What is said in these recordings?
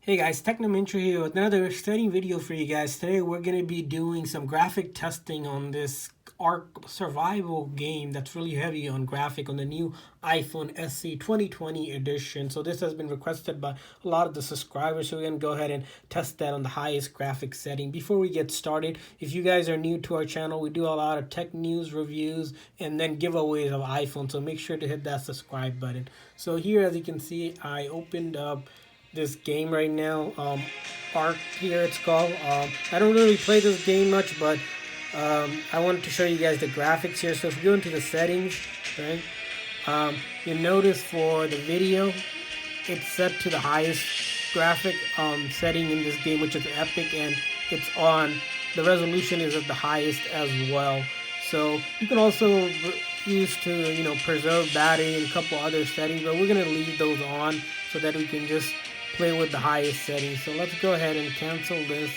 Hey guys, Technomentary here with another exciting video for you guys. Today we're going to be doing some graphic testing on this ARK Survival game that's really heavy on graphic on the new iPhone SE 2020 edition. So this has been requested by a lot of the subscribers, so we're going to go ahead and test that on the highest graphic setting. Before we get started, if you guys are new to our channel, we do a lot of tech news, reviews, and then giveaways of iPhone, so make sure to hit that subscribe button. So here, as you can see, I opened up this game right now. ARK here it's called. I don't really play this game much, but I wanted to show you guys the graphics here. So if you go into the settings, right, you notice for the video, it's set to the highest graphic setting in this game, which is epic, and it's on. The resolution is at the highest as well. So you can also use to preserve battery and a couple other settings, but we're gonna leave those on so that we can just play with the highest settings. So let's go ahead and cancel this,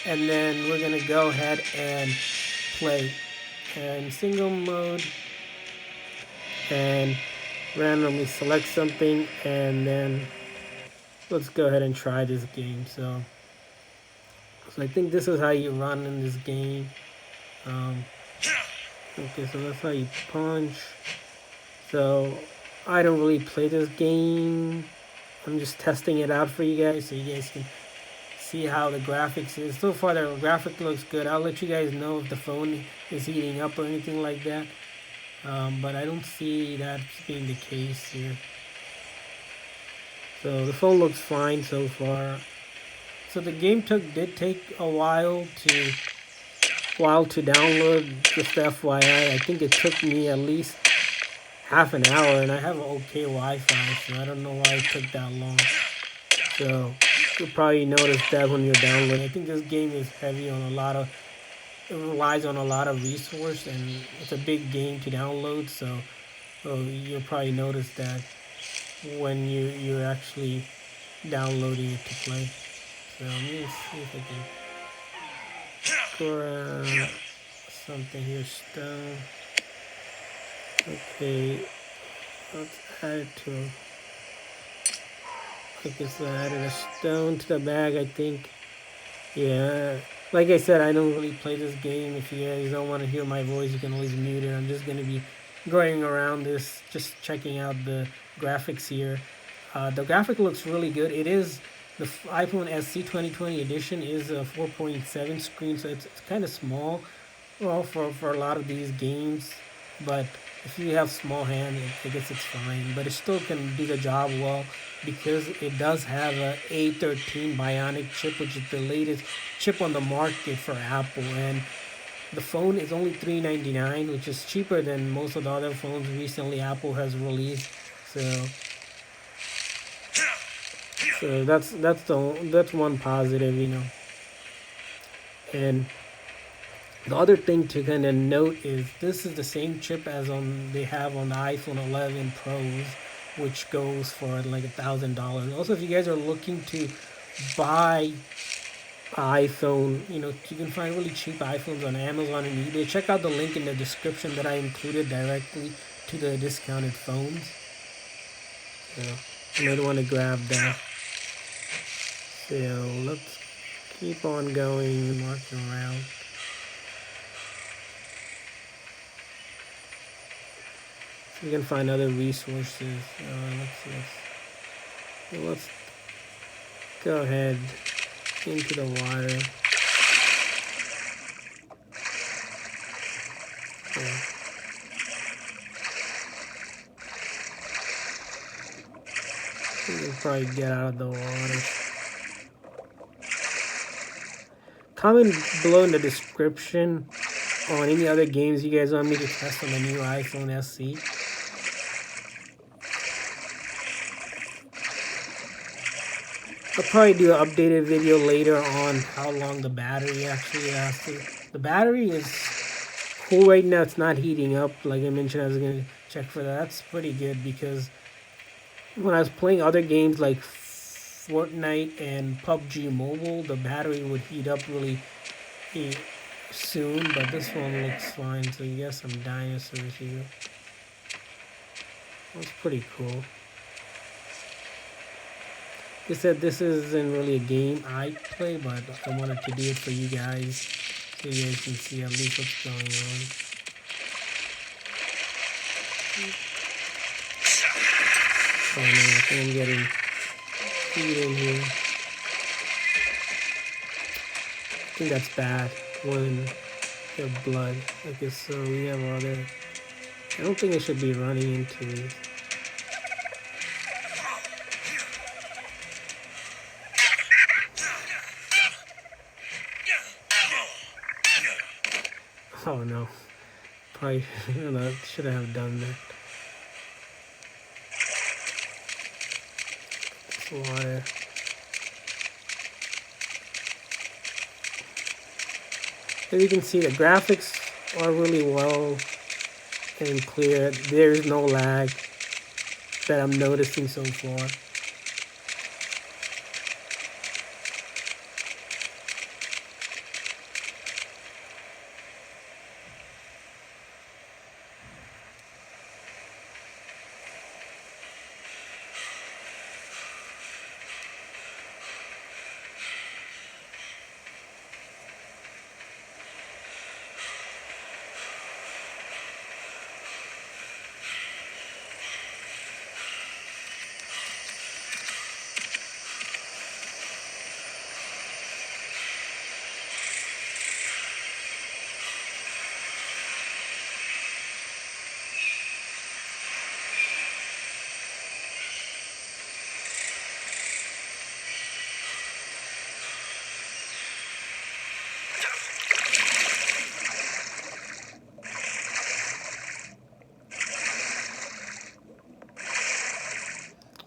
and then we're gonna go ahead and play and single mode and randomly select something, and then let's go ahead and try this game. So I think this is how you run in this game. Okay, so that's how you punch. So I don't really play this game. I'm just testing it out for you guys so you guys can see how the graphics is. So far the graphic looks good. I'll let you guys know if the phone is heating up or anything like that. But I don't see that being the case here. So the phone looks fine so far. So the game did take a while to download. Just FYI, I think it took me at least half an hour, and I have okay Wi-Fi, so I don't know why it took that long. So you'll probably notice that when you're downloading. I think this game is heavy on it relies on a lot of resource, and it's a big game to download. So you'll probably notice that when you're actually downloading it to play. So let me see if I can grab something here. Stone. Okay, let's add it to. Okay, so I added a stone to the bag, I think. Yeah, like I said, I don't really play this game. If you guys don't want to hear my voice, you can always mute it. I'm just going to be going around this, just checking out the graphics here. The graphic looks really good. It is the iPhone SE 2020 edition is a 4.7 screen, so it's kind of small. Well, for a lot of these games, but if you have small hand, I guess it's fine. But it still can do the job well because it does have a A13 Bionic chip, which is the latest chip on the market for Apple. And the phone is only $399, which is cheaper than most of the other phones recently Apple has released. So that's one positive. And the other thing to kind of note is this is the same chip as they have on the iPhone 11 Pros, which goes for like $1,000. Also, if you guys are looking to buy iPhone, you can find really cheap iPhones on Amazon and eBay. Check out the link in the description that I included directly to the discounted phones. So you might want to grab that. So let's keep on going and walking around. You can find other resources. Let's go ahead into the water. Yeah. You can probably get out of the water. Comment below in the description on any other games you guys want me to test on the new iPhone SE. I'll probably do an updated video later on how long the battery actually lasts. The battery is cool right now. It's not heating up. Like I mentioned, I was going to check for that. That's pretty good because when I was playing other games like Fortnite and PUBG Mobile, the battery would heat up really soon, but this one looks fine. So you got some dinosaurs here. That's pretty cool. They said this isn't really a game I play, but I wanted to do it for you guys so you guys can see at least what's going on. Oh no, I think I'm getting feed in here. I think that's bad when you have blood. Okay, so we have other. I don't think I should be running into these. Oh no. Probably should have done that. This water. As you can see, the graphics are really well and clear. There's no lag that I'm noticing so far.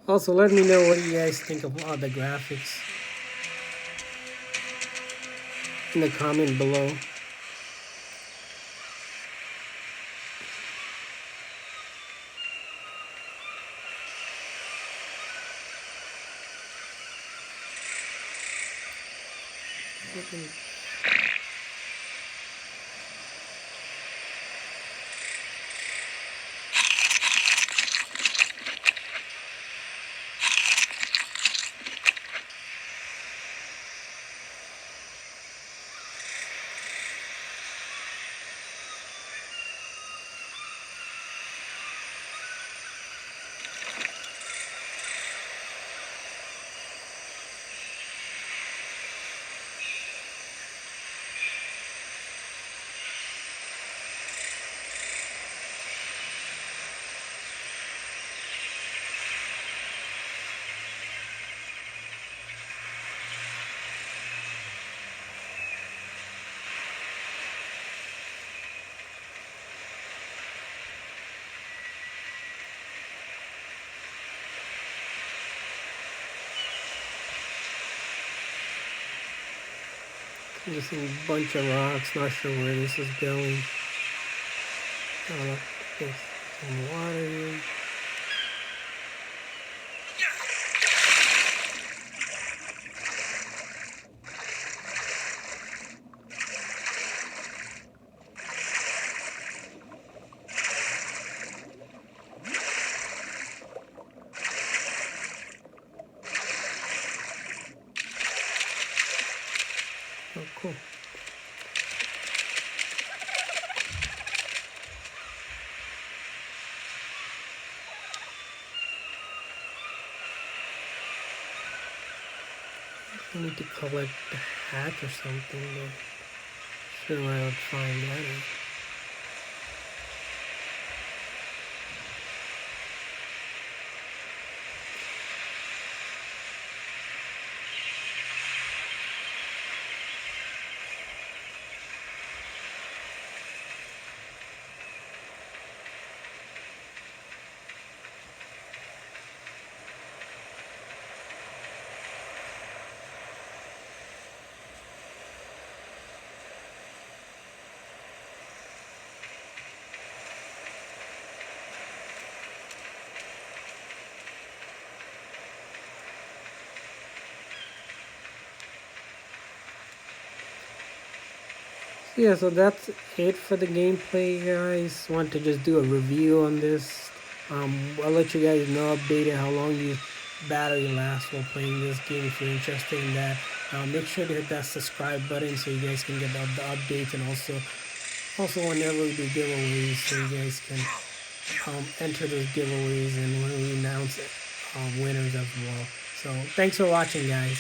Also, let me know what you guys think of all the graphics in the comment below. Just a bunch of rocks, not sure where this is going. There's some water here. Oh, cool. I need to collect the hat or something, but sure I'll find that out. Yeah, so that's it for the gameplay, guys. Want to just do a review on this. I'll let you guys know updated how long battery lasts while playing this game. If you're interested in that, make sure to hit that subscribe button so you guys can get the updates, and also whenever we do giveaways, so you guys can enter those giveaways and when we announce it, winners as well. So thanks for watching, guys.